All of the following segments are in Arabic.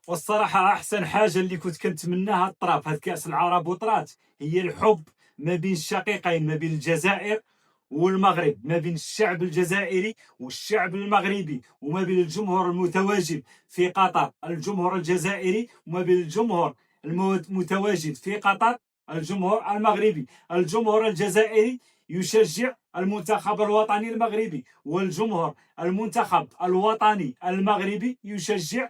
والصراحة أحسن حاجة اللي كنت كنتمناها طرا في هاد كأس العرب وطرات هي الحب ما بين الشقيقين، ما بين الجزائر والمغرب، ما بين الشعب الجزائري والشعب المغربي، وما بين الجمهور المتواجد في قطر الجمهور الجزائري، وما بين الجمهور المتواجد في قطر الجمهور المغربي. الجمهور الجزائري يشجع المنتخب الوطني المغربي، والجمهور المنتخب الوطني المغربي يشجع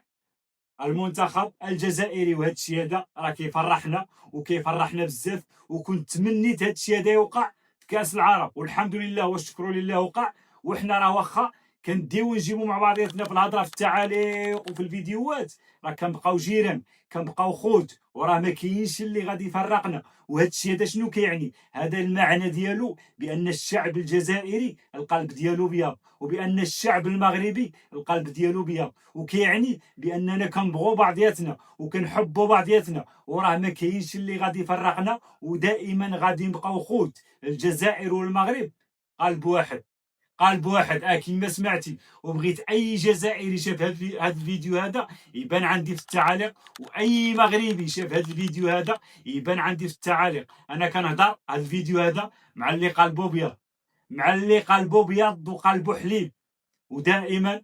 المنتخب الجزائري. وهذا الشيء هذا راه كيفرحنا وكيفرحنا بزاف، وكنت تمنيت هذا الشيء هذا يوقع في كاس العرب، والحمد لله والشكر لله وقع. وحنا راه واخا كنديو ونجيبو مع بعضياتنا في الهضره في التعاليق وفي الفيديوهات، راه كنبقاو جيران، كنبقاو خوت، وراه ما كاينش اللي غادي يفرقنا. وهذا الشيء هذا شنو كيعني؟ هذا المعنى ديالو بان الشعب الجزائري القلب ديالو بيض، وبان الشعب المغربي القلب ديالو بيض، وكيعني باننا كنبغوا بعضياتنا وكنحبوا بعضياتنا، وراه ما كاينش اللي غادي يفرقنا، ودائما غادي نبقاو خوت. الجزائر والمغرب قلب واحد، قلب واحد. كيما سمعتي، وبغيت اي جزائري شاف هذا الفيديو هذا يبان عندي في التعاليق، واي مغربي شاف هذا الفيديو هذا يبان عندي في التعاليق. انا كنهضر هذا الفيديو هذا مع اللي قلبه بيض، مع اللي قلبه بيض وقلبه حليب. ودائما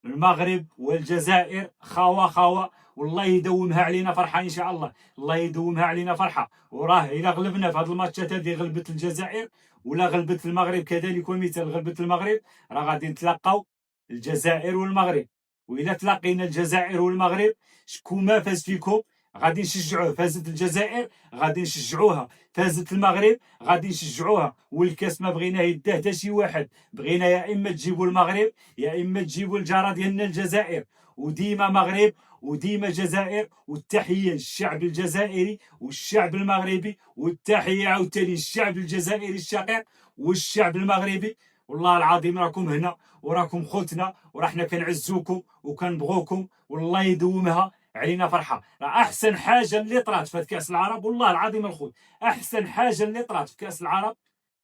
المغرب والجزائر خاوة خاوة، والله يدومها علينا فرحة إن شاء الله، الله يدومها علينا فرحة. وراه إلا غلبنا في هذه الماتشات هذه، غلبت الجزائر ولا غلبت المغرب كذلك، ومثال غلبت المغرب، راه غادي نتلاقاو الجزائر والمغرب. وإلا تلاقينا الجزائر والمغرب، شكون ما فاز فيكم غادي نشجعوه. فازت الجزائر غادي نشجعوها، فازت المغرب غادي نشجعوها. والكاس ما بغيناه يداه حتى شي واحد، بغينا يا اما تجيبوا المغرب يا اما تجيبوا الجاره ديالنا الجزائر. وديما مغرب وديما جزائر، والتحيه للشعب الجزائري والشعب المغربي، والتحيه عاوتاني للشعب الجزائري الشقيق والشعب المغربي. والله العظيم راكم هنا وراكم خوتنا، وراحنا كنعزوكم وكنبغوكم، والله يدومها علينا فرحه. راه احسن حاجه اللي طرات في كاس العرب، والله العظيم الخوت، احسن حاجه اللي طرات في كاس العرب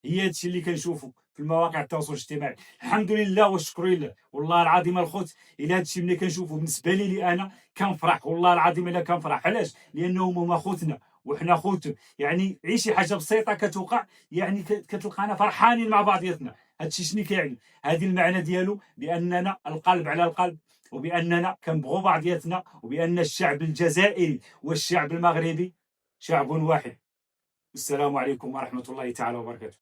هي هادشي اللي كنشوفو في المواقع التواصل الاجتماعي. الحمد لله والشكر لله، والله العظيم الخوت. الا هادشي ملي كنشوفو بالنسبه لي انا كنفرح، والله العظيم الا كنفرح. علاش؟ لانهم هما خوتنا وحنا خوتهم. يعني عيشي حاجه بسيطه كتوقع، يعني كتلقانا فرحانين مع بعضياتنا. هادشي شنو كيعني؟ هذه المعنى ديالو باننا القلب على القلب، وباننا كنبغوا بعضياتنا، وبان الشعب الجزائري والشعب المغربي شعب واحد. السلام عليكم ورحمه الله تعالى وبركاته.